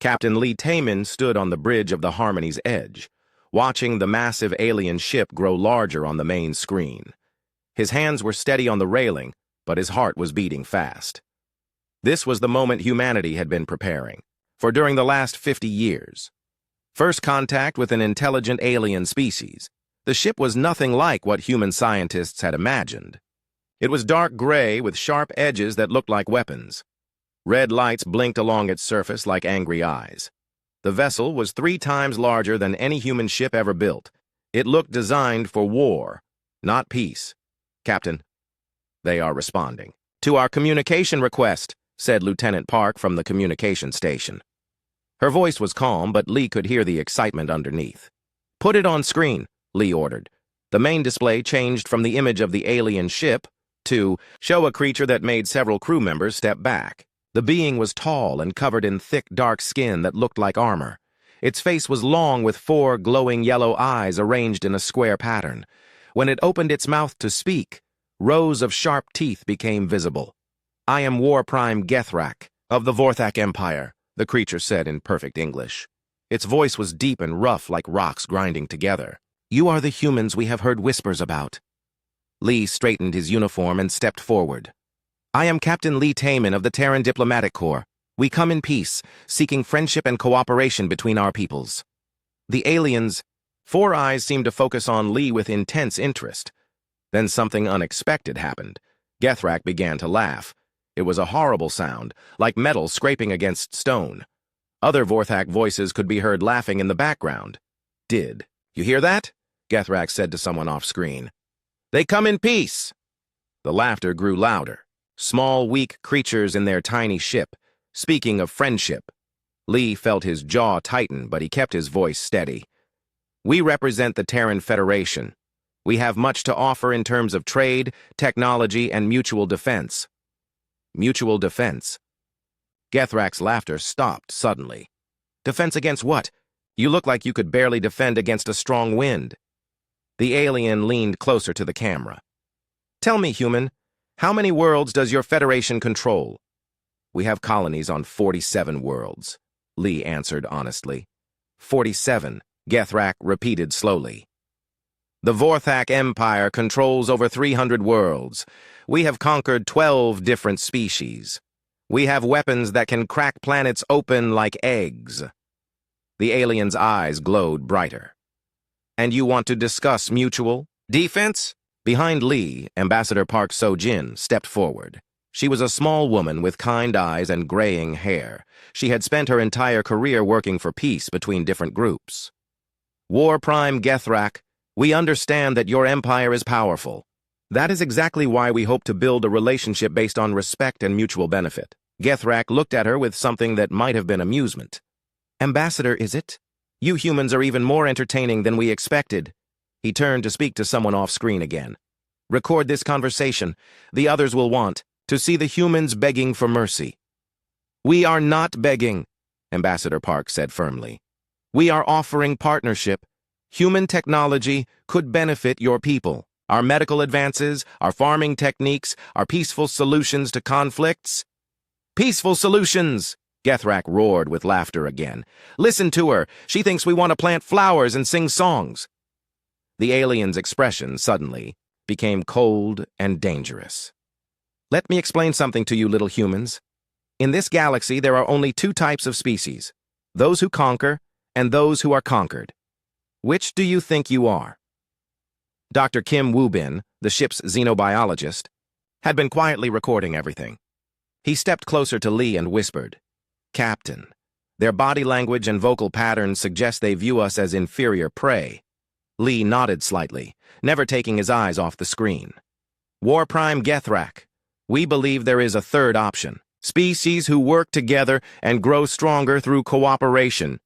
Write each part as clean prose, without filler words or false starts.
Captain Lee Taman stood on the bridge of the Harmony's edge, watching the massive alien ship grow larger on the main screen. His hands were steady on the railing, but his heart was beating fast. This was the moment humanity had been preparing for during the last 50 years. First contact with an intelligent alien species. The ship was nothing like what human scientists had imagined. It was dark gray with sharp edges that looked like weapons. Red lights blinked along its surface like angry eyes. The vessel was 3 times larger than any human ship ever built. It looked designed for war, not peace. "Captain," they are responding. "To our communication request," said Lieutenant Park from the communication station. Her voice was calm, but Lee could hear the excitement underneath. "Put it on screen," Lee ordered. The main display changed from the image of the alien ship to show a creature that made several crew members step back. The being was tall and covered in thick, dark skin that looked like armor. Its face was long with 4 glowing yellow eyes arranged in a square pattern. When it opened its mouth to speak, rows of sharp teeth became visible. "I am War Prime Gethrak of the Vorthak Empire," the creature said in perfect English. Its voice was deep and rough like rocks grinding together. "You are the humans we have heard whispers about." Lee straightened his uniform and stepped forward. "I am Captain Lee Taman of the Terran Diplomatic Corps. We come in peace, seeking friendship and cooperation between our peoples." The aliens' 4 eyes seemed to focus on Lee with intense interest. Then something unexpected happened. Gethrak began to laugh. It was a horrible sound, like metal scraping against stone. Other Vorthak voices could be heard laughing in the background. "You hear that?" Gethrak said to someone off-screen. "They come in peace!" The laughter grew louder. Small, weak creatures in their tiny ship, speaking of friendship. Lee felt his jaw tighten, but he kept his voice steady. "We represent the Terran Federation. We have much to offer in terms of trade, technology, and mutual defense." Mutual defense. Gethrak's laughter stopped suddenly. "Defense against what? You look like you could barely defend against a strong wind." The alien leaned closer to the camera. "Tell me, human, how many worlds does your Federation control?" "We have colonies on 47 worlds," Lee answered honestly. 47, Gethrak repeated slowly. "The Vorthak Empire controls over 300 worlds. We have conquered 12 different species. We have weapons that can crack planets open like eggs." The alien's eyes glowed brighter. "And you want to discuss mutual defense?" Behind Lee, Ambassador Park So-jin stepped forward. She was a small woman with kind eyes and graying hair. She had spent her entire career working for peace between different groups. "War Prime Gethrak, we understand that your empire is powerful. That is exactly why we hope to build a relationship based on respect and mutual benefit." Gethrak looked at her with something that might have been amusement. "Ambassador, is it? You humans are even more entertaining than we expected." He turned to speak to someone off-screen again. "Record this conversation. The others will want to see the humans begging for mercy." "We are not begging," Ambassador Park said firmly. "We are offering partnership. Human technology could benefit your people. Our medical advances, our farming techniques, our peaceful solutions to conflicts." "Peaceful solutions!" Gethrak roared with laughter again. "Listen to her. She thinks we want to plant flowers and sing songs." The alien's expression, suddenly, became cold and dangerous. "Let me explain something to you, little humans. In this galaxy, there are only 2 types of species, those who conquer and those who are conquered. Which do you think you are?" Dr. Kim Woo-bin, the ship's xenobiologist, had been quietly recording everything. He stepped closer to Lee and whispered, "Captain, their body language and vocal patterns suggest they view us as inferior prey." Lee nodded slightly, never taking his eyes off the screen. "War Prime Gethrak, we believe there is a third option. Species who work together and grow stronger through cooperation."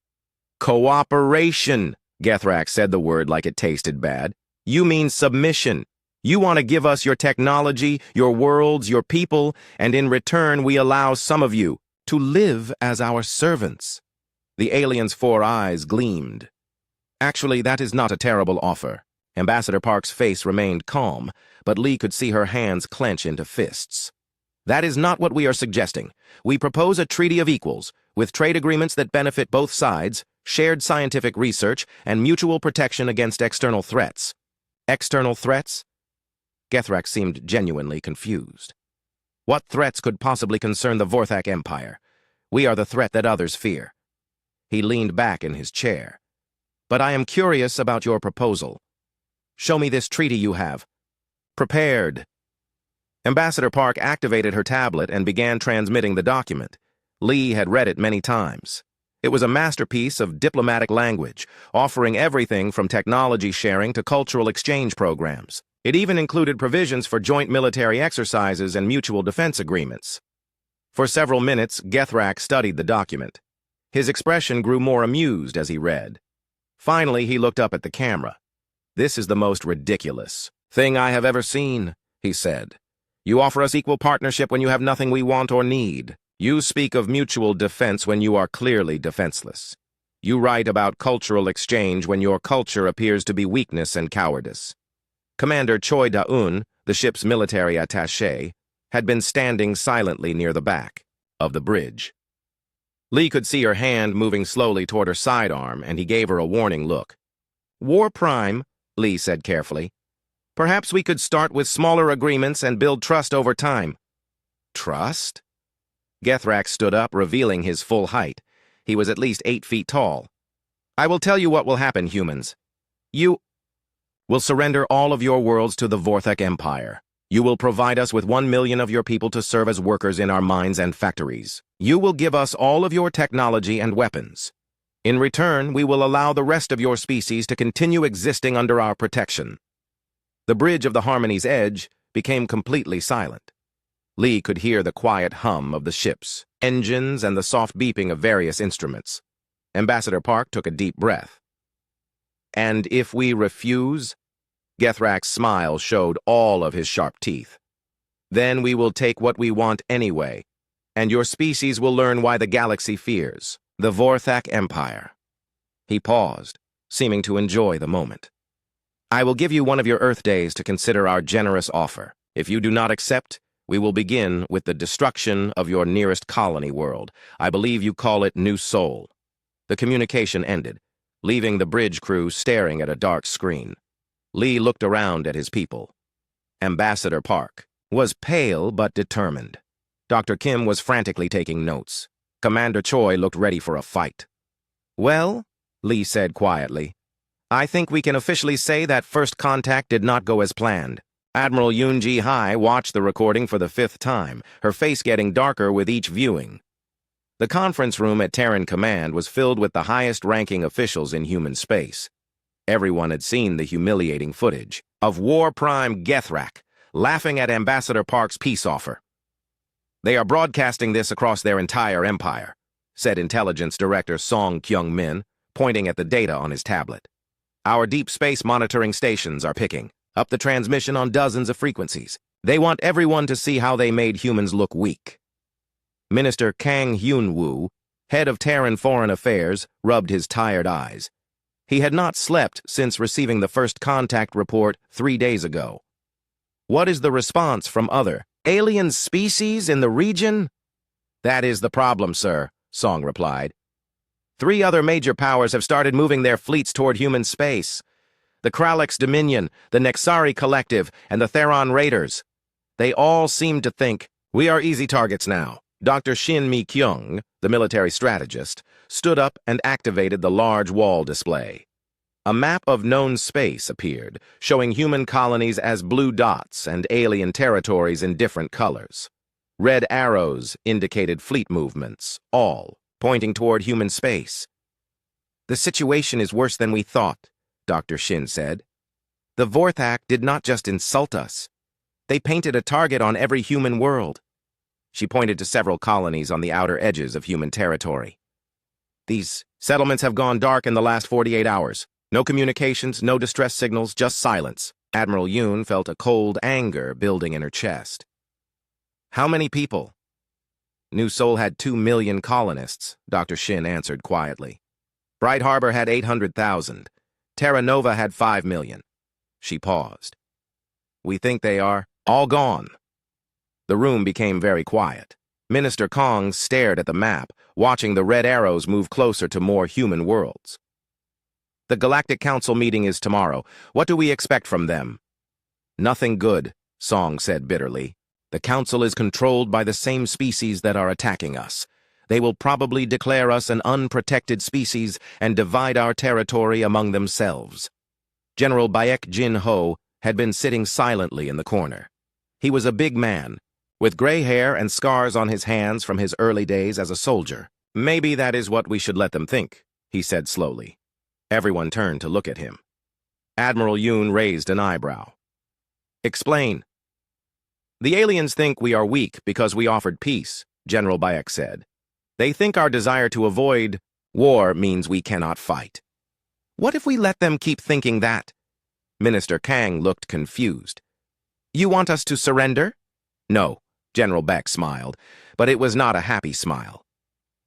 "Cooperation," Gethrak said the word like it tasted bad. "You mean submission. You want to give us your technology, your worlds, your people, and in return we allow some of you to live as our servants." The alien's 4 eyes gleamed. "Actually, that is not a terrible offer." Ambassador Park's face remained calm, but Lee could see her hands clench into fists. That is not what we are suggesting. We propose a treaty of equals, with trade agreements that benefit both sides, shared scientific research, and mutual protection against external threats. External threats? Gethrak seemed genuinely confused. What threats could possibly concern the Vorthak Empire? We are the threat that others fear. He leaned back in his chair. But I am curious about your proposal. Show me this treaty you have. Prepared. Ambassador Park activated her tablet and began transmitting the document. Lee had read it many times. It was a masterpiece of diplomatic language, offering everything from technology sharing to cultural exchange programs. It even included provisions for joint military exercises and mutual defense agreements. For several minutes, Gethrak studied the document. His expression grew more amused as he read. Finally, he looked up at the camera. "This is the most ridiculous thing I have ever seen," he said. "You offer us equal partnership when you have nothing we want or need. You speak of mutual defense when you are clearly defenseless. You write about cultural exchange when your culture appears to be weakness and cowardice." Commander Choi Da-un, the ship's military attaché, had been standing silently near the back of the bridge. Lee could see her hand moving slowly toward her sidearm, and he gave her a warning look. "War Prime," Lee said carefully. "Perhaps we could start with smaller agreements and build trust over time." Trust? Gethrak stood up, revealing his full height. He was at least 8 feet tall. "I will tell you what will happen, humans. You will surrender all of your worlds to the Vorthak Empire. You will provide us with 1 million of your people to serve as workers in our mines and factories. You will give us all of your technology and weapons. In return, we will allow the rest of your species to continue existing under our protection." The bridge of the Harmony's edge became completely silent. Lee could hear the quiet hum of the ship's engines and the soft beeping of various instruments. Ambassador Park took a deep breath. "And if we refuse?" Gethrak's smile showed all of his sharp teeth. "Then we will take what we want anyway, and your species will learn why the galaxy fears the Vorthak Empire." He paused, seeming to enjoy the moment. "I will give you one of your Earth days to consider our generous offer. If you do not accept, we will begin with the destruction of your nearest colony world. I believe you call it New Sol." The communication ended, leaving the bridge crew staring at a dark screen. Lee looked around at his people. Ambassador Park was pale but determined. Dr. Kim was frantically taking notes. Commander Choi looked ready for a fight. "Well," Lee said quietly, "I think we can officially say that first contact did not go as planned." Admiral Yoon Ji-hai watched the recording for the 5th time, her face getting darker with each viewing. The conference room at Terran Command was filled with the highest-ranking officials in human space. Everyone had seen the humiliating footage of War Prime Gethrak laughing at Ambassador Park's peace offer. "They are broadcasting this across their entire empire," said Intelligence Director Song Kyung-min, pointing at the data on his tablet. "Our deep space monitoring stations are picking up the transmission on dozens of frequencies. They want everyone to see how they made humans look weak." Minister Kang Hyun-woo, head of Terran Foreign Affairs, rubbed his tired eyes. He had not slept since receiving the first contact report 3 days ago. "What is the response from other alien species in the region?" "That is the problem, sir," Song replied. 3 other major powers have started moving their fleets toward human space. The Kralix Dominion, the Nexari Collective, and the Theron Raiders. They all seem to think we are easy targets now. Dr. Shin Mi-kyung, the military strategist, stood up and activated the large wall display. A map of known space appeared, showing human colonies as blue dots and alien territories in different colors. Red arrows indicated fleet movements, all pointing toward human space. "The situation is worse than we thought," Dr. Shin said. "The Vorthak did not just insult us. They painted a target on every human world." She pointed to several colonies on the outer edges of human territory. "These settlements have gone dark in the last 48 hours. No communications, no distress signals, just silence." Admiral Yoon felt a cold anger building in her chest. "How many people?" "New Sol had 2 million colonists," Dr. Shin answered quietly. "Bright Harbor had 800,000. Terra Nova had 5 million. She paused. "We think they are all gone." The room became very quiet. Minister Kong stared at the map, watching the red arrows move closer to more human worlds. The Galactic Council meeting is tomorrow. What do we expect from them? Nothing good, Song said bitterly. The Council is controlled by the same species that are attacking us. They will probably declare us an unprotected species and divide our territory among themselves. General Baek Jin-ho had been sitting silently in the corner. He was a big man, with gray hair and scars on his hands from his early days as a soldier. Maybe that is what we should let them think, he said slowly. Everyone turned to look at him. Admiral Yoon raised an eyebrow. Explain. The aliens think we are weak because we offered peace, General Baek said. They think our desire to avoid war means we cannot fight. What if we let them keep thinking that? Minister Kang looked confused. You want us to surrender? No, General Baek smiled, but it was not a happy smile.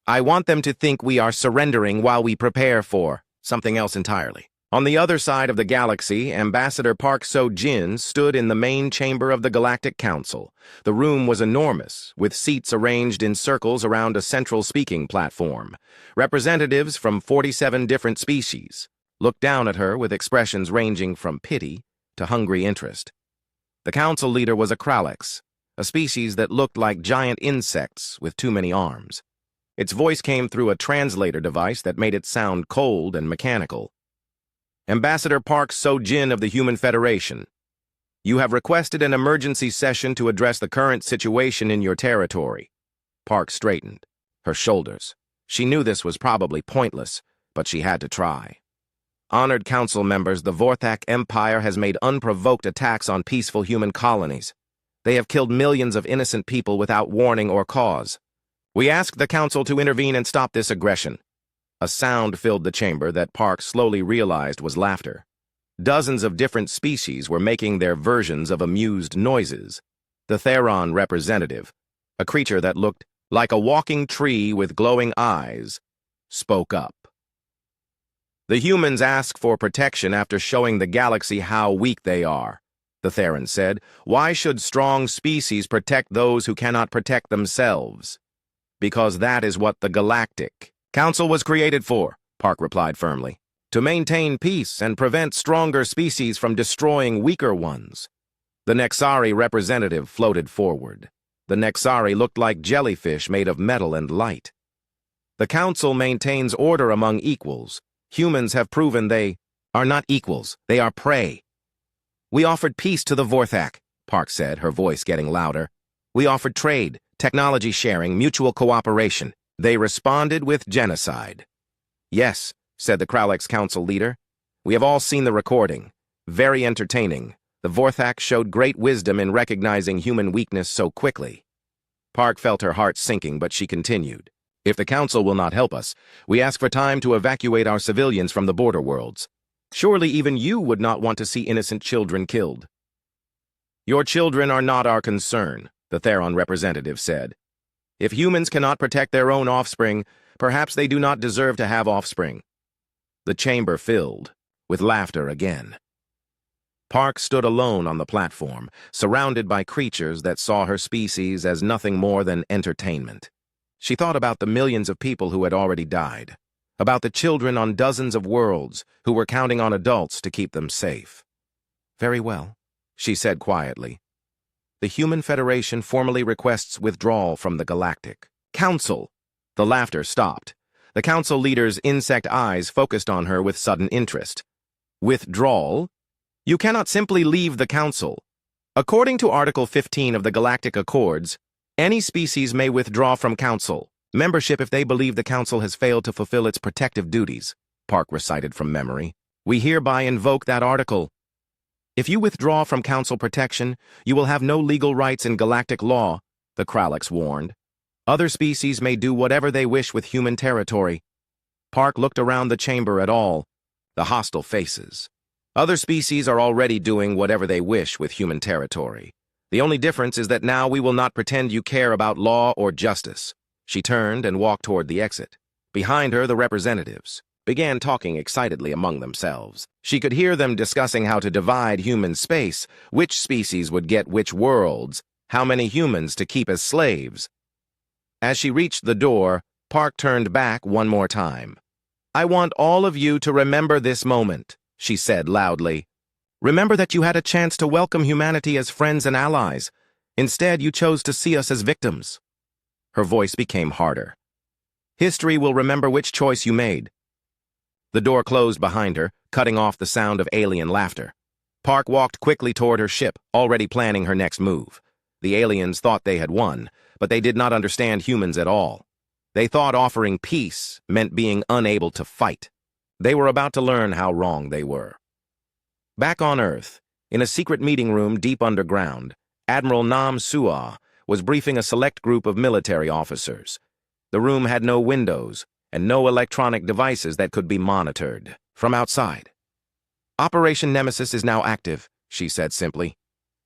I want them to think we are surrendering while we prepare for something else entirely. On the other side of the galaxy, Ambassador Park So-jin stood in the main chamber of the Galactic Council. The room was enormous, with seats arranged in circles around a central speaking platform. Representatives from 47 different species looked down at her with expressions ranging from pity to hungry interest. The council leader was a Kralex, a species that looked like giant insects with too many arms. Its voice came through a translator device that made it sound cold and mechanical. Ambassador Park So-jin of the Human Federation, you have requested an emergency session to address the current situation in your territory. Park straightened her shoulders. She knew this was probably pointless, but she had to try. Honored council members, the Vorthak Empire has made unprovoked attacks on peaceful human colonies. They have killed millions of innocent people without warning or cause. We ask the council to intervene and stop this aggression. A sound filled the chamber that Park slowly realized was laughter. Dozens of different species were making their versions of amused noises. The Theron representative, a creature that looked like a walking tree with glowing eyes, spoke up. The humans ask for protection after showing the galaxy how weak they are, the Theron said. Why should strong species protect those who cannot protect themselves? Because that is what the Galactic Council was created for, Park replied firmly. To maintain peace and prevent stronger species from destroying weaker ones. The Nexari representative floated forward. The Nexari looked like jellyfish made of metal and light. The Council maintains order among equals. Humans have proven they are not equals, they are prey. We offered peace to the Vorthak, Park said, her voice getting louder. We offered trade, technology sharing, mutual cooperation. They responded with genocide. Yes, said the Kralex Council leader. We have all seen the recording. Very entertaining. The Vorthak showed great wisdom in recognizing human weakness so quickly. Park felt her heart sinking, but she continued. If the Council will not help us, we ask for time to evacuate our civilians from the border worlds. Surely even you would not want to see innocent children killed. Your children are not our concern, the Theron representative said. If humans cannot protect their own offspring, perhaps they do not deserve to have offspring. The chamber filled with laughter again. Park stood alone on the platform, surrounded by creatures that saw her species as nothing more than entertainment. She thought about the millions of people who had already died, about the children on dozens of worlds who were counting on adults to keep them safe. Very well, she said quietly. The Human Federation formally requests withdrawal from the Galactic Council. The laughter stopped. The council leader's insect eyes focused on her with sudden interest. Withdrawal? You cannot simply leave the council. According to Article 15 of the Galactic Accords, any species may withdraw from council membership if they believe the council has failed to fulfill its protective duties, Park recited from memory. We hereby invoke that article. If you withdraw from council protection, you will have no legal rights in galactic law, the Kralex warned. Other species may do whatever they wish with human territory. Park looked around the chamber at all the hostile faces. Other species are already doing whatever they wish with human territory. The only difference is that now we will not pretend you care about law or justice. She turned and walked toward the exit. Behind her, the representatives began talking excitedly among themselves. She could hear them discussing how to divide human space, which species would get which worlds, How many humans to keep as slaves? As she reached the door, Park turned back one more time. I want all of you to remember this moment, she said loudly. Remember that you had a chance to welcome humanity as friends and allies. Instead, you chose to see us as victims. Her voice became harder. History will remember which choice you made. The door closed behind her, cutting off the sound of alien laughter. Park walked quickly toward her ship, already planning her next move. The aliens thought they had won, but they did not understand humans at all. They thought offering peace meant being unable to fight. They were about to learn how wrong they were. Back on Earth, in a secret meeting room deep underground, Admiral Nam Suah was briefing a select group of military officers. The room had no windows and no electronic devices that could be monitored from outside. Operation Nemesis is now active, she said simply.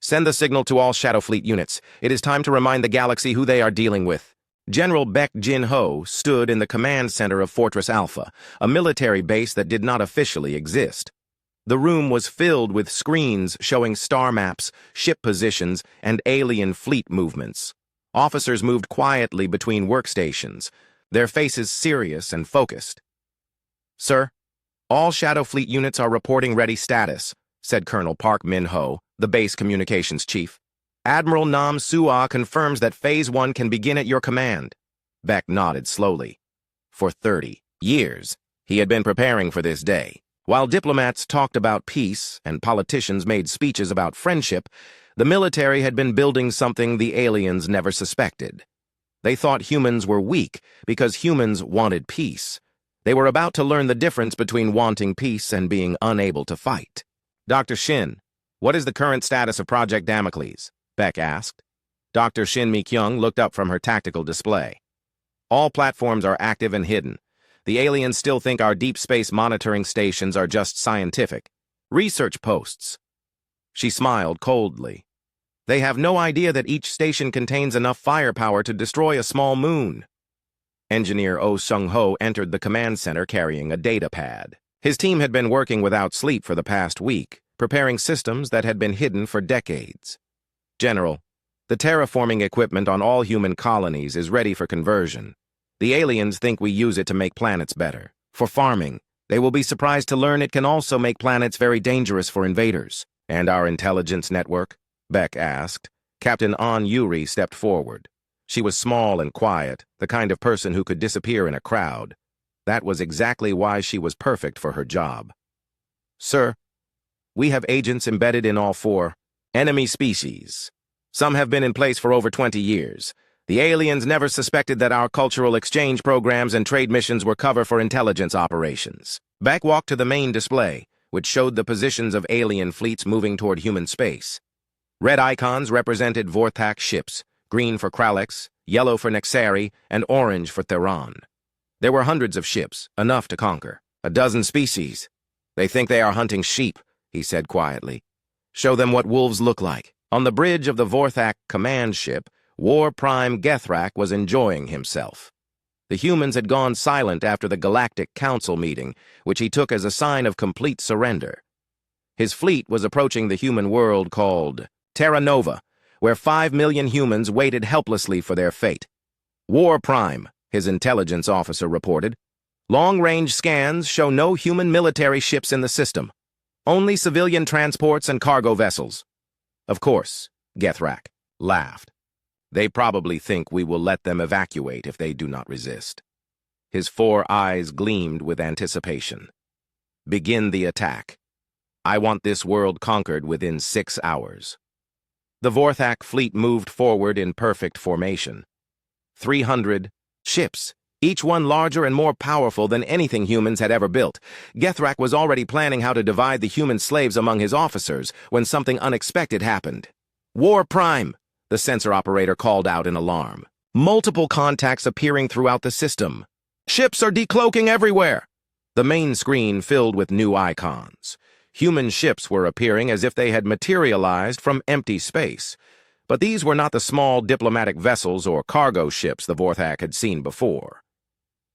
Send the signal to all Shadow Fleet units. It is time to remind the galaxy who they are dealing with. General Baek Jin-ho stood in the command center of Fortress Alpha, a military base that did not officially exist. The room was filled with screens showing star maps, ship positions, and alien fleet movements. Officers moved quietly between workstations, their faces serious and focused. Sir, all Shadow Fleet units are reporting ready status, said Colonel Park Min-ho, the base communications chief. Admiral Nam Suah confirms that Phase 1 can begin at your command. Baek nodded slowly. For 30 years, he had been preparing for this day. While diplomats talked about peace and politicians made speeches about friendship, the military had been building something the aliens never suspected. They thought humans were weak because humans wanted peace. They were about to learn the difference between wanting peace and being unable to fight. Dr. Shin, what is the current status of Project Damocles? Baek asked. Dr. Shin Mi-kyung looked up from her tactical display. All platforms are active and hidden. The aliens still think our deep space monitoring stations are just scientific research posts. She smiled coldly. They have no idea that each station contains enough firepower to destroy a small moon. Engineer Oh Sung-ho entered the command center carrying a data pad. His team had been working without sleep for the past week, preparing systems that had been hidden for decades. General, the terraforming equipment on all human colonies is ready for conversion. The aliens think we use it to make planets better. For farming, they will be surprised to learn it can also make planets very dangerous for invaders. And our intelligence network? Baek asked. Captain An Yuri stepped forward. She was small and quiet, the kind of person who could disappear in a crowd. That was exactly why she was perfect for her job. Sir, we have agents embedded in all 4 enemy species. Some have been in place for over 20 years. The aliens never suspected that our cultural exchange programs and trade missions were cover for intelligence operations. Baek walked to the main display, which showed the positions of alien fleets moving toward human space. Red icons represented Vorthak ships, green for Kralex, yellow for Nexari, and orange for Theron. There were hundreds of ships, enough to conquer. A dozen species. They think they are hunting sheep, he said quietly. Show them what wolves look like. On the bridge of the Vorthak command ship, War Prime Gethrak was enjoying himself. The humans had gone silent after the Galactic Council meeting, which he took as a sign of complete surrender. His fleet was approaching the human world called Terra Nova, where 5 million humans waited helplessly for their fate. War Prime, his intelligence officer reported. Long-range scans show no human military ships in the system. Only civilian transports and cargo vessels. Of course, Gethrak laughed. They probably think we will let them evacuate if they do not resist. His 4 eyes gleamed with anticipation. Begin the attack. I want this world conquered within 6 hours. The Vorthak fleet moved forward in perfect formation. 300 ships, each one larger and more powerful than anything humans had ever built. Gethrak was already planning how to divide the human slaves among his officers when something unexpected happened. War Prime! The sensor operator called out in alarm. Multiple contacts appearing throughout the system. Ships are decloaking everywhere! The main screen filled with new icons. Human ships were appearing as if they had materialized from empty space. But these were not the small diplomatic vessels or cargo ships the Vorthak had seen before.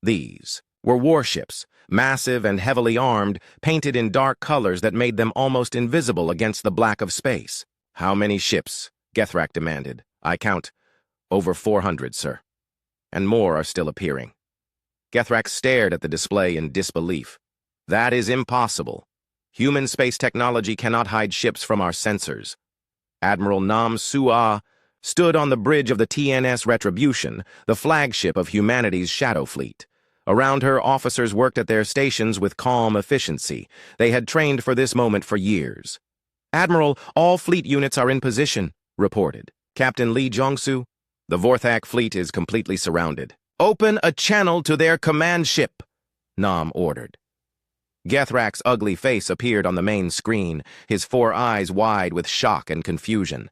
These were warships, massive and heavily armed, painted in dark colors that made them almost invisible against the black of space. How many ships? Gethrak demanded. I count over 400, sir. And more are still appearing. Gethrak stared at the display in disbelief. That is impossible. Human space technology cannot hide ships from our sensors. Admiral Nam Sua stood on the bridge of the TNS Retribution, the flagship of humanity's shadow fleet. Around her, officers worked at their stations with calm efficiency. They had trained for this moment for years. Admiral, all fleet units are in position, reported Captain Lee Jongsu. The Vorthak fleet is completely surrounded. Open a channel to their command ship, Nam ordered. Gethrak's ugly face appeared on the main screen, his 4 eyes wide with shock and confusion.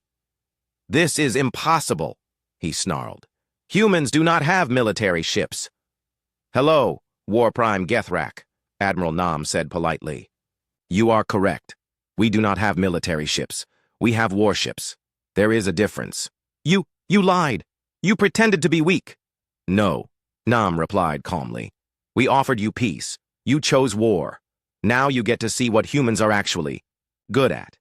This is impossible, he snarled. Humans do not have military ships. Hello, War Prime Gethrak, Admiral Nam said politely. You are correct. We do not have military ships. We have warships. There is a difference. You lied. You pretended to be weak. No, Nam replied calmly. We offered you peace. You chose war. Now you get to see what humans are actually good at.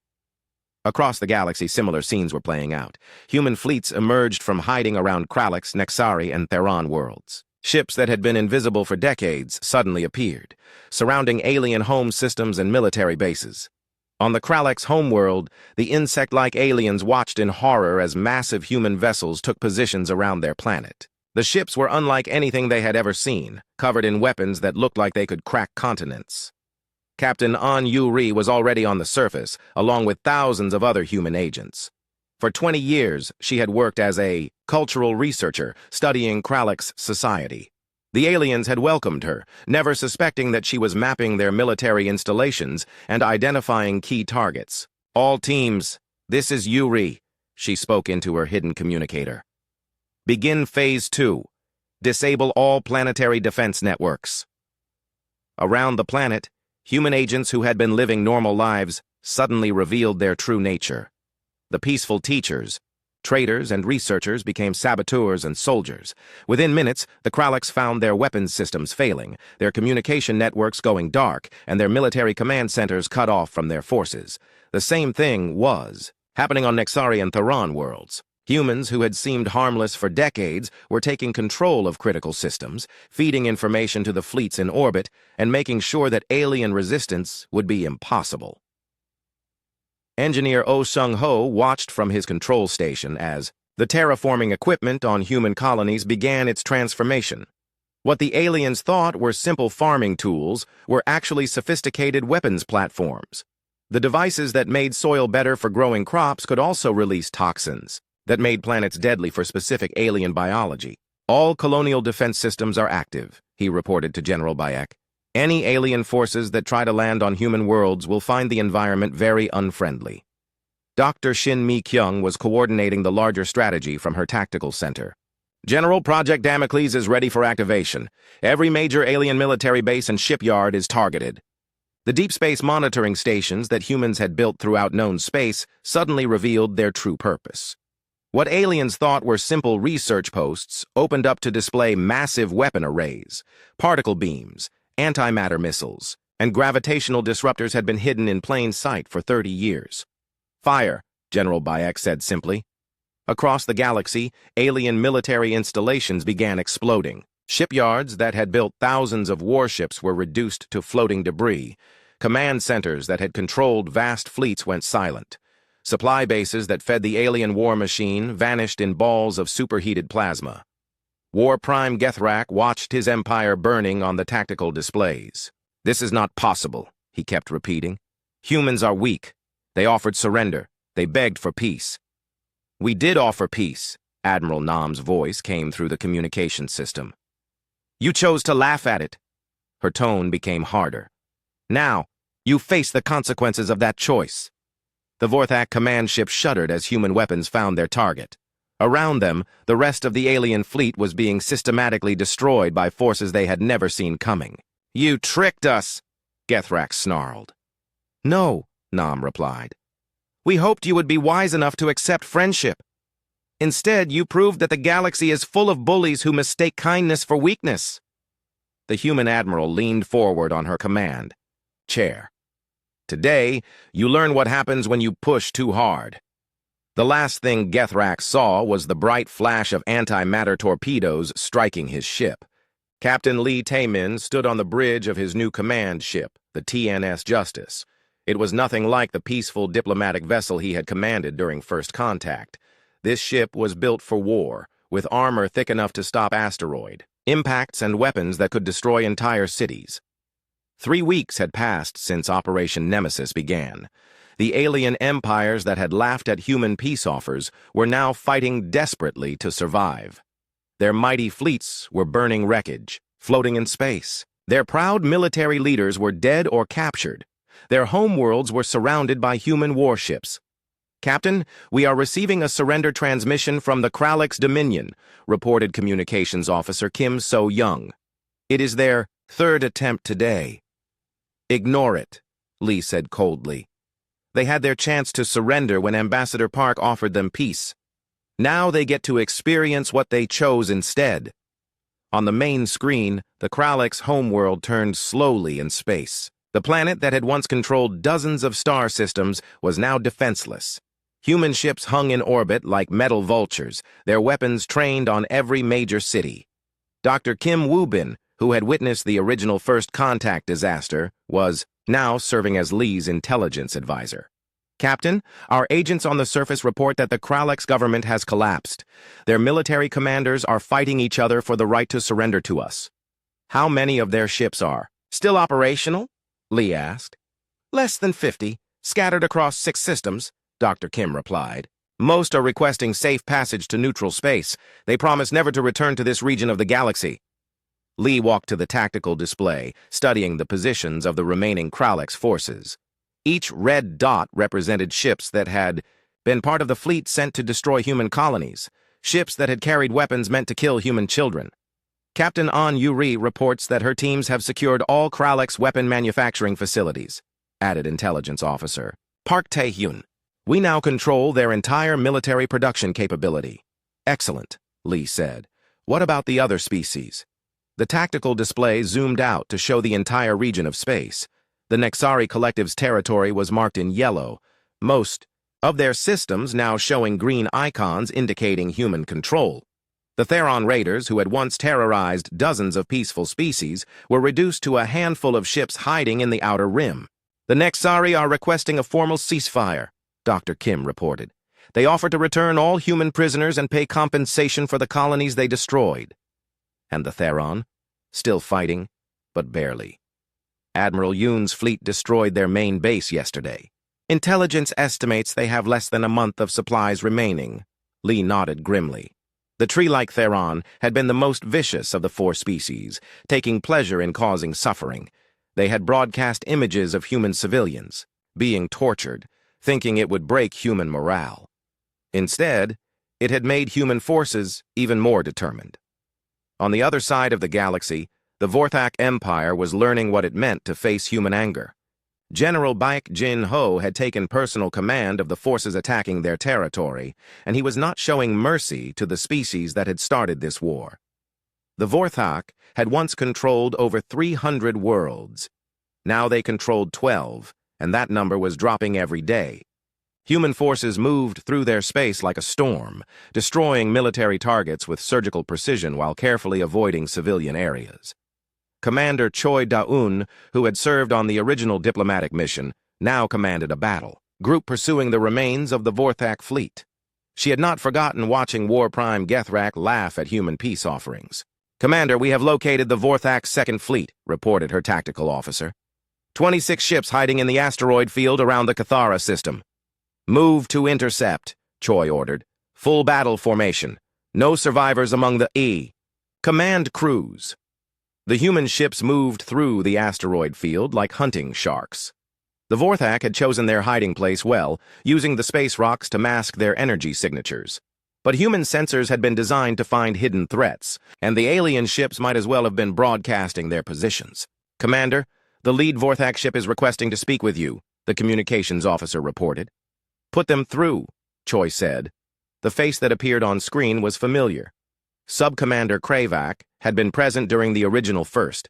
Across the galaxy, similar scenes were playing out. Human fleets emerged from hiding around Kralix, Nexari, and Theron worlds. Ships that had been invisible for decades suddenly appeared, surrounding alien home systems and military bases. On the Kralix homeworld, the insect-like aliens watched in horror as massive human vessels took positions around their planet. The ships were unlike anything they had ever seen, covered in weapons that looked like they could crack continents. Captain An Yu-ri was already on the surface, along with thousands of other human agents. For 20 years, she had worked as a cultural researcher studying Kralix society. The aliens had welcomed her, never suspecting that she was mapping their military installations and identifying key targets. All teams, this is Yuri, she spoke into her hidden communicator. Begin Phase 2. Disable all planetary defense networks. Around the planet, human agents who had been living normal lives suddenly revealed their true nature. The peaceful teachers, traders, and researchers became saboteurs and soldiers. Within minutes, the Kralix found their weapons systems failing, their communication networks going dark, and their military command centers cut off from their forces. The same thing was happening on Nexari and Theron worlds. Humans who had seemed harmless for decades were taking control of critical systems, feeding information to the fleets in orbit, and making sure that alien resistance would be impossible. Engineer Oh Sung-ho watched from his control station as the terraforming equipment on human colonies began its transformation. What the aliens thought were simple farming tools were actually sophisticated weapons platforms. The devices that made soil better for growing crops could also release toxins that made planets deadly for specific alien biology. All colonial defense systems are active, he reported to General Bayek. Any alien forces that try to land on human worlds will find the environment very unfriendly. Dr. Shin Mi-kyung was coordinating the larger strategy from her tactical center. General, Project Damocles is ready for activation. Every major alien military base and shipyard is targeted. The deep space monitoring stations that humans had built throughout known space suddenly revealed their true purpose. What aliens thought were simple research posts opened up to display massive weapon arrays, particle beams, antimatter missiles, and gravitational disruptors had been hidden in plain sight for 30 years. Fire, General Bayek said simply. Across the galaxy, alien military installations began exploding. Shipyards that had built thousands of warships were reduced to floating debris. Command centers that had controlled vast fleets went silent. Supply bases that fed the alien war machine vanished in balls of superheated plasma. War Prime Gethrak watched his empire burning on the tactical displays. This is not possible, he kept repeating. Humans are weak. They offered surrender. They begged for peace. We did offer peace, Admiral Nam's voice came through the communication system. You chose to laugh at it. Her tone became harder. Now, you face the consequences of that choice. The Vorthak command ship shuddered as human weapons found their target. Around them, the rest of the alien fleet was being systematically destroyed by forces they had never seen coming. You tricked us, Gethrak snarled. No, Nam replied. We hoped you would be wise enough to accept friendship. Instead, you proved that the galaxy is full of bullies who mistake kindness for weakness. The human admiral leaned forward on her command chair. Today, you learn what happens when you push too hard. The last thing Gethrak saw was the bright flash of antimatter torpedoes striking his ship. Captain Lee Taemin stood on the bridge of his new command ship, the TNS Justice. It was nothing like the peaceful diplomatic vessel he had commanded during first contact. This ship was built for war, with armor thick enough to stop asteroid impacts and weapons that could destroy entire cities. 3 weeks had passed since Operation Nemesis began. The alien empires that had laughed at human peace offers were now fighting desperately to survive. Their mighty fleets were burning wreckage, floating in space. Their proud military leaders were dead or captured. Their homeworlds were surrounded by human warships. "Captain, we are receiving a surrender transmission from the Kralix Dominion," reported Communications Officer Kim So-young. "It is their 3rd attempt today." "Ignore it," Lee said coldly. "They had their chance to surrender when Ambassador Park offered them peace. Now they get to experience what they chose instead." On the main screen, the Kralix homeworld turned slowly in space. The planet that had once controlled dozens of star systems was now defenseless. Human ships hung in orbit like metal vultures, their weapons trained on every major city. Dr. Kim Woo-bin, who had witnessed the original First Contact disaster, was now serving as Lee's intelligence advisor. "Captain, our agents on the surface report that the Kralix government has collapsed. Their military commanders are fighting each other for the right to surrender to us." "How many of their ships are still operational?" Lee asked. "Less than 50, scattered across 6 systems," Dr. Kim replied. "Most are requesting safe passage to neutral space. They promise never to return to this region of the galaxy." Lee walked to the tactical display, studying the positions of the remaining Kralix forces. Each red dot represented ships that had been part of the fleet sent to destroy human colonies, ships that had carried weapons meant to kill human children. Captain An Yuri reports that her teams have secured all Kralix weapon manufacturing facilities, added intelligence officer Park Tae-hyun. "We now control their entire military production capability." "Excellent," Lee said. "What about the other species?" The tactical display zoomed out to show the entire region of space. The Nexari Collective's territory was marked in yellow, most of their systems now showing green icons indicating human control. The Theron Raiders, who had once terrorized dozens of peaceful species, were reduced to a handful of ships hiding in the outer rim. "The Nexari are requesting a formal ceasefire," Dr. Kim reported. "They offer to return all human prisoners and pay compensation for the colonies they destroyed." And the Theron? Still fighting, but barely. Admiral Yoon's fleet destroyed their main base yesterday. "Intelligence estimates they have less than a month of supplies remaining." Lee nodded grimly. The tree-like Theron had been the most vicious of the 4 species, taking pleasure in causing suffering. They had broadcast images of human civilians being tortured, thinking it would break human morale. Instead, it had made human forces even more determined. On the other side of the galaxy, the Vorthak Empire was learning what it meant to face human anger. General Baek Jin-ho had taken personal command of the forces attacking their territory, and he was not showing mercy to the species that had started this war. The Vorthak had once controlled over 300 worlds. Now they controlled 12, and that number was dropping every day. Human forces moved through their space like a storm, destroying military targets with surgical precision while carefully avoiding civilian areas. Commander Choi Da-eun, who had served on the original diplomatic mission, now commanded a battle group pursuing the remains of the Vorthak fleet. She had not forgotten watching War Prime Gethrak laugh at human peace offerings. "Commander, we have located the Vorthak's 2nd fleet," reported her tactical officer. 26 ships hiding in the asteroid field around the Cathara system. "Move to intercept," Choi ordered. "Full battle formation. No survivors among the E. Command crews." The human ships moved through the asteroid field like hunting sharks. The Vorthak had chosen their hiding place well, using the space rocks to mask their energy signatures. But human sensors had been designed to find hidden threats, and the alien ships might as well have been broadcasting their positions. "Commander, the lead Vorthak ship is requesting to speak with you," the communications officer reported. "Put them through," Choi said. The face that appeared on screen was familiar. Sub-Commander Kravak had been present during the original first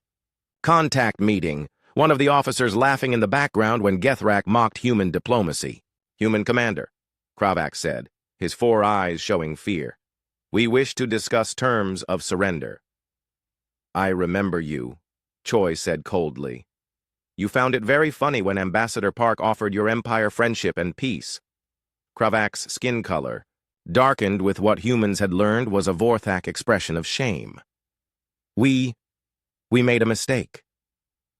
contact meeting, one of the officers laughing in the background when Gethrak mocked human diplomacy. "Human commander," Kravak said. his 4 eyes showing fear. "We wish to discuss terms of surrender." "I remember you," Choi said coldly. "You found it very funny when Ambassador Park offered your empire friendship and peace." Kravak's skin color, darkened with what humans had learned was a Vorthak expression of shame. We made a mistake.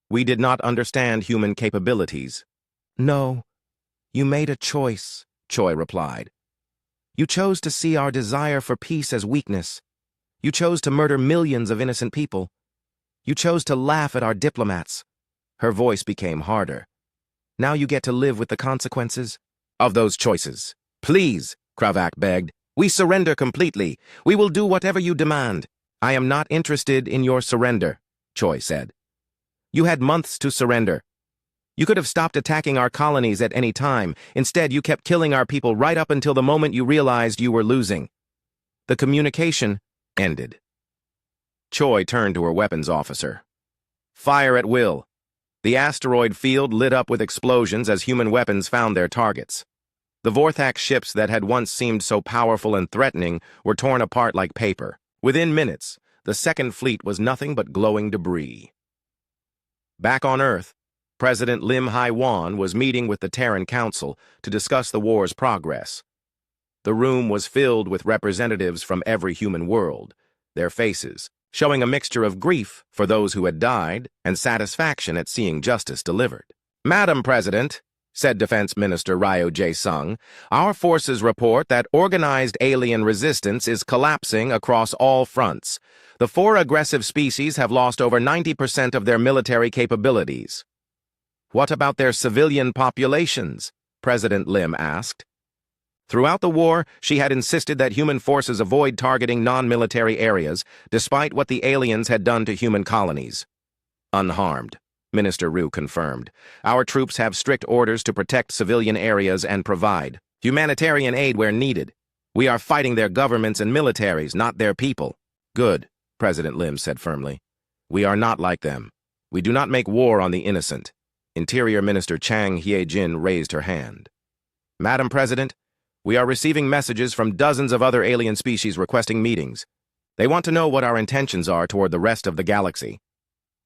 We did not understand human capabilities." "No, you made a choice," Choi replied. "You chose to see our desire for peace as weakness. You chose to murder millions of innocent people. You chose to laugh at our diplomats." Her voice became harder. "Now you get to live with the consequences of those choices. Please," Kravak begged. "We surrender completely. We will do whatever you demand." "I am not interested in your surrender," Choi said. "You had months to surrender. You could have stopped attacking our colonies at any time. Instead, you kept killing our people right up until the moment you realized you were losing. The communication ended." Choi turned to her weapons officer. "Fire at will." The asteroid field lit up with explosions as human weapons found their targets. The Vorthak ships that had once seemed so powerful and threatening were torn apart like paper. Within minutes, the Second Fleet was nothing but glowing debris. Back on Earth, President Lim Hai-wan was meeting with the Terran Council to discuss the war's progress. The room was filled with representatives from every human world, their faces showing a mixture of grief for those who had died and satisfaction at seeing justice delivered. "Madam President," said Defense Minister Ryo Jae-sung, "our forces report that organized alien resistance is collapsing across all fronts. The 4 aggressive species have lost over 90% of their military capabilities." "What about their civilian populations?" President Lim asked. Throughout the war, she had insisted that human forces avoid targeting non-military areas, despite what the aliens had done to human colonies. "Unharmed," Minister Ryu confirmed. "Our troops have strict orders to protect civilian areas and provide humanitarian aid where needed. We are fighting their governments and militaries, not their people." "Good," President Lim said firmly. "We are not like them. We do not make war on the innocent." Interior Minister Chang Hye-jin raised her hand. "Madam President, we are receiving messages from dozens of other alien species requesting meetings. They want to know what our intentions are toward the rest of the galaxy."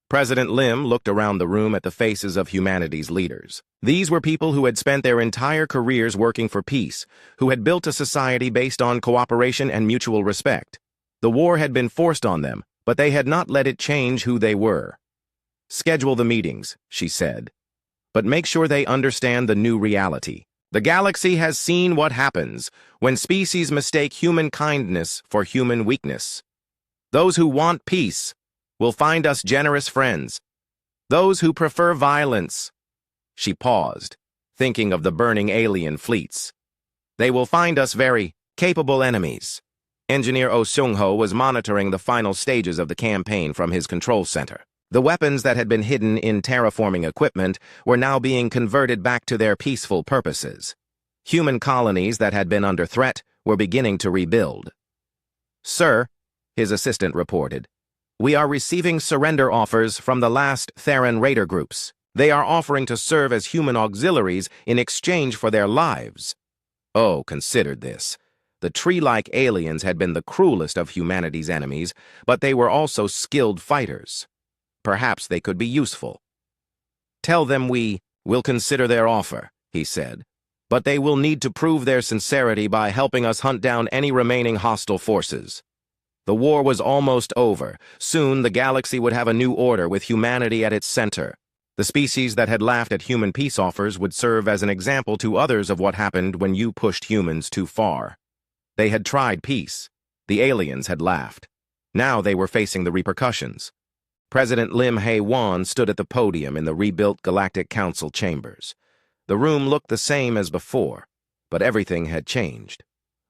President Lim looked around the room at the faces of humanity's leaders. These were people who had spent their entire careers working for peace, who had built a society based on cooperation and mutual respect. The war had been forced on them, but they had not let it change who they were. "Schedule the meetings," she said. "But make sure they understand the new reality. The galaxy has seen what happens when species mistake human kindness for human weakness. Those who want peace will find us generous friends. Those who prefer violence—" She paused, thinking of the burning alien fleets. "They will find us very capable enemies." Engineer Oh Seung-ho was monitoring the final stages of the campaign from his control center. The weapons that had been hidden in terraforming equipment were now being converted back to their peaceful purposes. Human colonies that had been under threat were beginning to rebuild. "Sir," his assistant reported, "we are receiving surrender offers from the last Theran raider groups. They are offering to serve as human auxiliaries in exchange for their lives." Oh considered this. The tree-like aliens had been the cruelest of humanity's enemies, but they were also skilled fighters. Perhaps they could be useful. "Tell them we will consider their offer," he said, "but they will need to prove their sincerity by helping us hunt down any remaining hostile forces." The war was almost over. Soon the galaxy would have a new order with humanity at its center. The species that had laughed at human peace offers would serve as an example to others of what happened when you pushed humans too far. They had tried peace. The aliens had laughed. Now they were facing the repercussions. President Lim Hai-wan stood at the podium in the rebuilt Galactic Council chambers. The room looked the same as before, but everything had changed.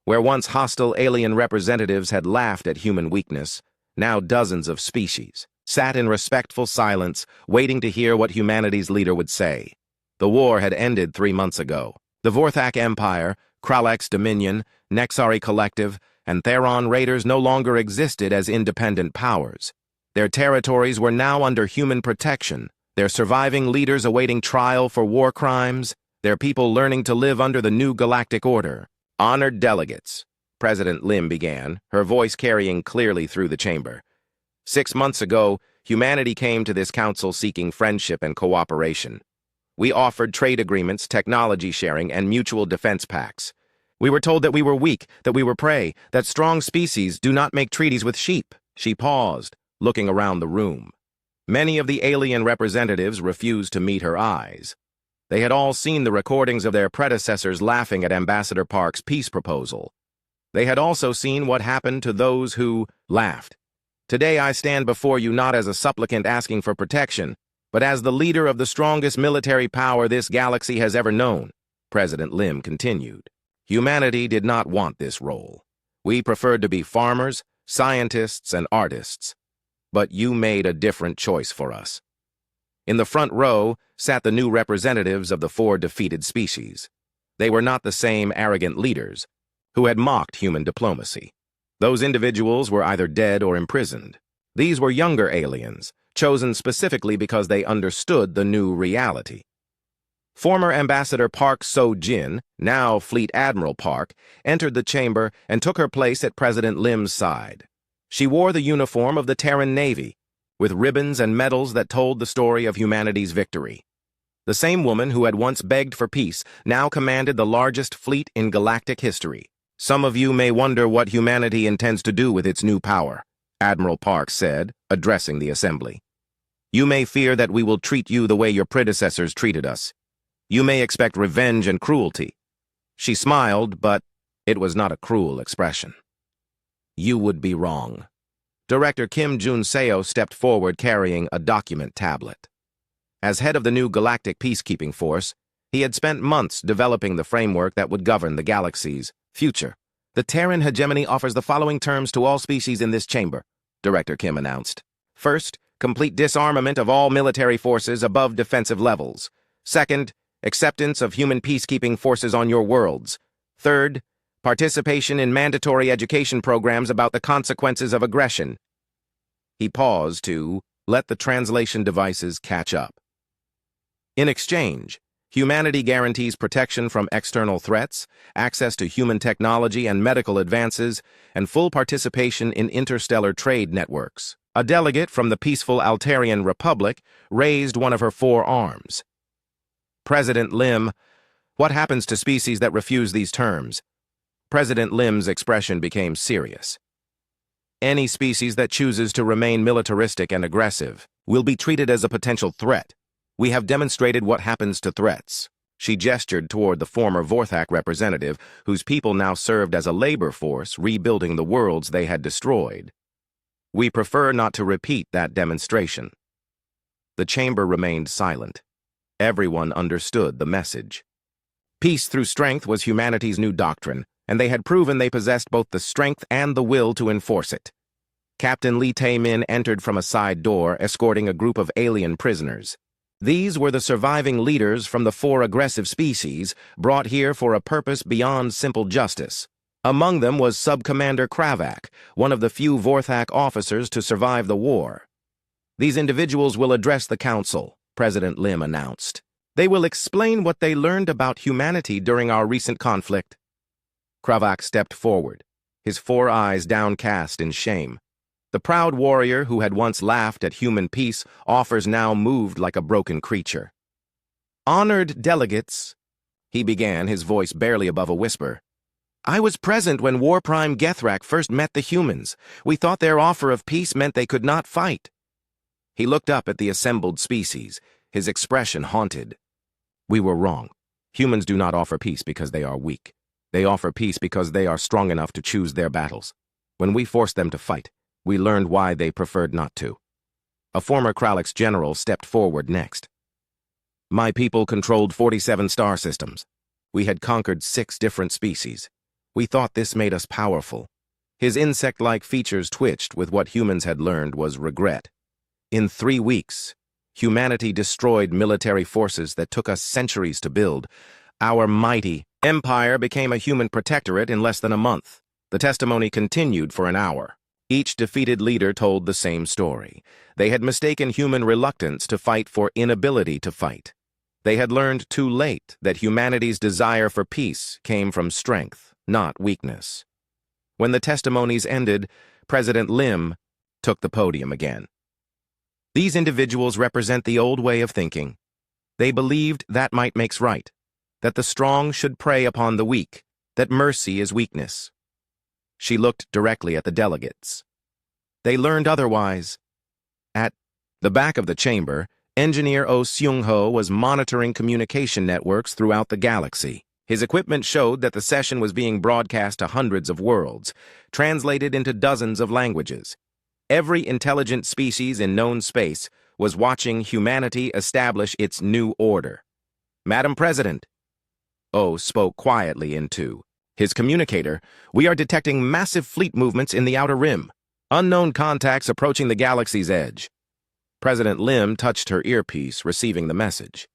Where once hostile alien representatives had laughed at human weakness, now dozens of species sat in respectful silence, waiting to hear what humanity's leader would say. The war had ended 3 months ago. The Vorthak Empire, Kralek's Dominion, Nexari Collective, and Theron Raiders no longer existed as independent powers. Their territories were now under human protection, their surviving leaders awaiting trial for war crimes, their people learning to live under the new galactic order. Honored delegates, President Lim began, her voice carrying clearly through the chamber. 6 months ago, humanity came to this council seeking friendship and cooperation. We offered trade agreements, technology sharing, and mutual defense pacts. We were told that we were weak, that we were prey, that strong species do not make treaties with sheep. She paused, looking around the room. Many of the alien representatives refused to meet her eyes. They had all seen the recordings of their predecessors laughing at Ambassador Park's peace proposal. They had also seen what happened to those who laughed. Today I stand before you not as a supplicant asking for protection, but as the leader of the strongest military power this galaxy has ever known, President Lim continued. Humanity did not want this role. We preferred to be farmers, scientists, and artists. But you made a different choice for us. In the front row sat the new representatives of the 4 defeated species. They were not the same arrogant leaders who had mocked human diplomacy. Those individuals were either dead or imprisoned. These were younger aliens, chosen specifically because they understood the new reality. Former Ambassador Park So-jin, now Fleet Admiral Park, entered the chamber and took her place at President Lim's side. She wore the uniform of the Terran Navy, with ribbons and medals that told the story of humanity's victory. The same woman who had once begged for peace now commanded the largest fleet in galactic history. Some of you may wonder what humanity intends to do with its new power, Admiral Park said, addressing the assembly. You may fear that we will treat you the way your predecessors treated us. You may expect revenge and cruelty. She smiled, but it was not a cruel expression. You would be wrong. Director Kim Jun-seo stepped forward carrying a document tablet. As head of the new Galactic Peacekeeping Force, he had spent months developing the framework that would govern the galaxy's future. The Terran hegemony offers the following terms to all species in this chamber, Director Kim announced. First, complete disarmament of all military forces above defensive levels. Second, acceptance of human peacekeeping forces on your worlds. Third, participation in mandatory education programs about the consequences of aggression. He paused to let the translation devices catch up. In exchange, humanity guarantees protection from external threats, access to human technology and medical advances, and full participation in interstellar trade networks. A delegate from the peaceful Altarian Republic raised one of her 4 arms. President Lim, what happens to species that refuse these terms? President Lim's expression became serious. Any species that chooses to remain militaristic and aggressive will be treated as a potential threat. We have demonstrated what happens to threats. She gestured toward the former Vorthak representative, whose people now served as a labor force rebuilding the worlds they had destroyed. We prefer not to repeat that demonstration. The chamber remained silent. Everyone understood the message. Peace through strength was humanity's new doctrine, and they had proven they possessed both the strength and the will to enforce it. Captain Lee Tae-min entered from a side door, escorting a group of alien prisoners. These were the surviving leaders from the 4 aggressive species, brought here for a purpose beyond simple justice. Among them was Sub-Commander Kravak, one of the few Vorthak officers to survive the war. These individuals will address the council, President Lim announced. They will explain what they learned about humanity during our recent conflict. Kravak stepped forward, his 4 eyes downcast in shame. The proud warrior who had once laughed at human peace offers now moved like a broken creature. Honored delegates, he began, his voice barely above a whisper. I was present when War Prime Gethrak first met the humans. We thought their offer of peace meant they could not fight. He looked up at the assembled species, his expression haunted. We were wrong. Humans do not offer peace because they are weak. They offer peace because they are strong enough to choose their battles. When we forced them to fight, we learned why they preferred not to. A former Kralix general stepped forward next. My people controlled 47 star systems. We had conquered 6 different species. We thought this made us powerful. His insect-like features twitched with what humans had learned was regret. In 3 weeks, humanity destroyed military forces that took us centuries to build. Our mighty empire became a human protectorate in less than a month. The testimony continued for an hour. Each defeated leader told the same story. They had mistaken human reluctance to fight for inability to fight. They had learned too late that humanity's desire for peace came from strength, not weakness. When the testimonies ended, President Lim took the podium again. These individuals represent the old way of thinking. They believed that might makes right, that the strong should prey upon the weak, that mercy is weakness. She looked directly at the delegates. They learned otherwise. At the back of the chamber, Engineer Oh Seung-ho was monitoring communication networks throughout the galaxy. His equipment showed that the session was being broadcast to hundreds of worlds, translated into dozens of languages. Every intelligent species in known space was watching humanity establish its new order. Madam President, Oh spoke quietly into his communicator, we are detecting massive fleet movements in the Outer Rim. Unknown contacts approaching the galaxy's edge. President Lim touched her earpiece, receiving the message.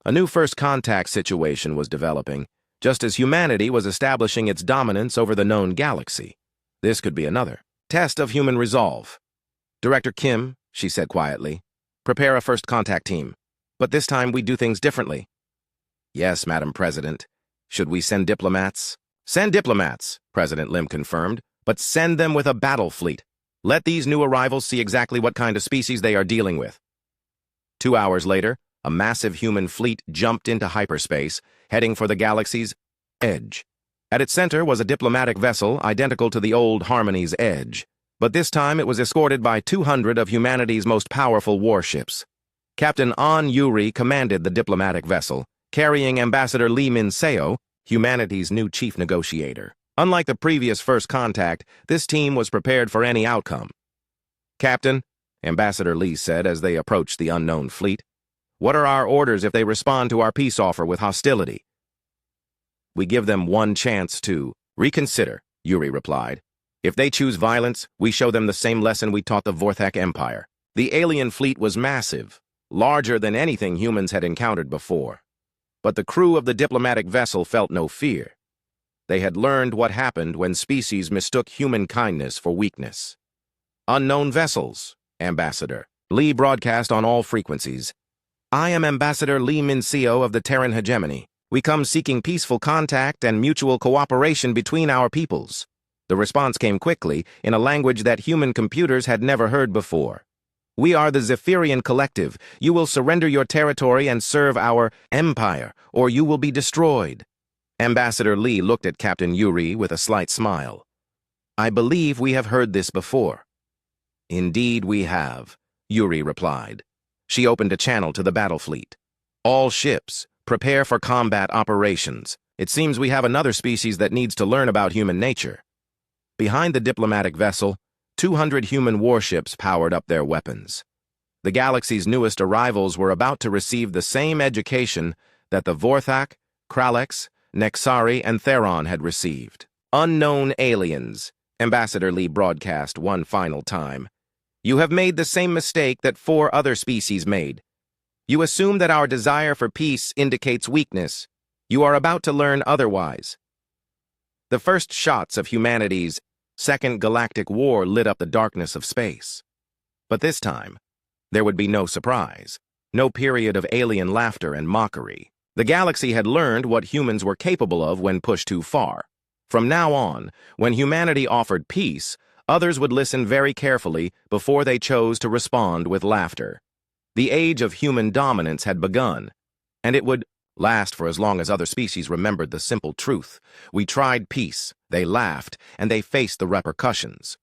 A new first contact situation was developing, just as humanity was establishing its dominance over the known galaxy. This could be another test of human resolve. Director Kim, she said quietly, prepare a first contact team. But this time we do things differently. Yes, Madam President. Should we send diplomats? Send diplomats, President Lim confirmed, but send them with a battle fleet. Let these new arrivals see exactly what kind of species they are dealing with. 2 hours later, a massive human fleet jumped into hyperspace, heading for the galaxy's edge. At its center was a diplomatic vessel identical to the old Harmony's Edge, but this time it was escorted by 200 of humanity's most powerful warships. Captain An Yuri commanded the diplomatic vessel, carrying Ambassador Lee Min-seo, humanity's new chief negotiator. Unlike the previous first contact, this team was prepared for any outcome. Captain, Ambassador Lee said as they approached the unknown fleet, what are our orders if they respond to our peace offer with hostility? We give them one chance to reconsider, Yuri replied. If they choose violence, we show them the same lesson we taught the Vorthak Empire. The alien fleet was massive, larger than anything humans had encountered before. But the crew of the diplomatic vessel felt no fear. They had learned what happened when species mistook human kindness for weakness. Unknown vessels, Ambassador. Lee broadcast on all frequencies. I am Ambassador Lee Min-seo of the Terran Hegemony. We come seeking peaceful contact and mutual cooperation between our peoples. The response came quickly, in a language that human computers had never heard before. We are the Zephyrian Collective. You will surrender your territory and serve our empire, or you will be destroyed. Ambassador Lee looked at Captain Yuri with a slight smile. I believe we have heard this before. Indeed we have, Yuri replied. She opened a channel to the battle fleet. All ships, prepare for combat operations. It seems we have another species that needs to learn about human nature. Behind the diplomatic vessel, 200 human warships powered up their weapons. The galaxy's newest arrivals were about to receive the same education that the Vorthak, Kralex, Nexari, and Theron had received. Unknown aliens, Ambassador Lee broadcast one final time. You have made the same mistake that 4 other species made. You assume that our desire for peace indicates weakness. You are about to learn otherwise. The first shots of humanity's Second Galactic War lit up the darkness of space. But this time, there would be no surprise, no period of alien laughter and mockery. The galaxy had learned what humans were capable of when pushed too far. From now on, when humanity offered peace, others would listen very carefully before they chose to respond with laughter. The age of human dominance had begun, and it would last for as long as other species remembered the simple truth. We tried peace, they laughed, and they faced the repercussions.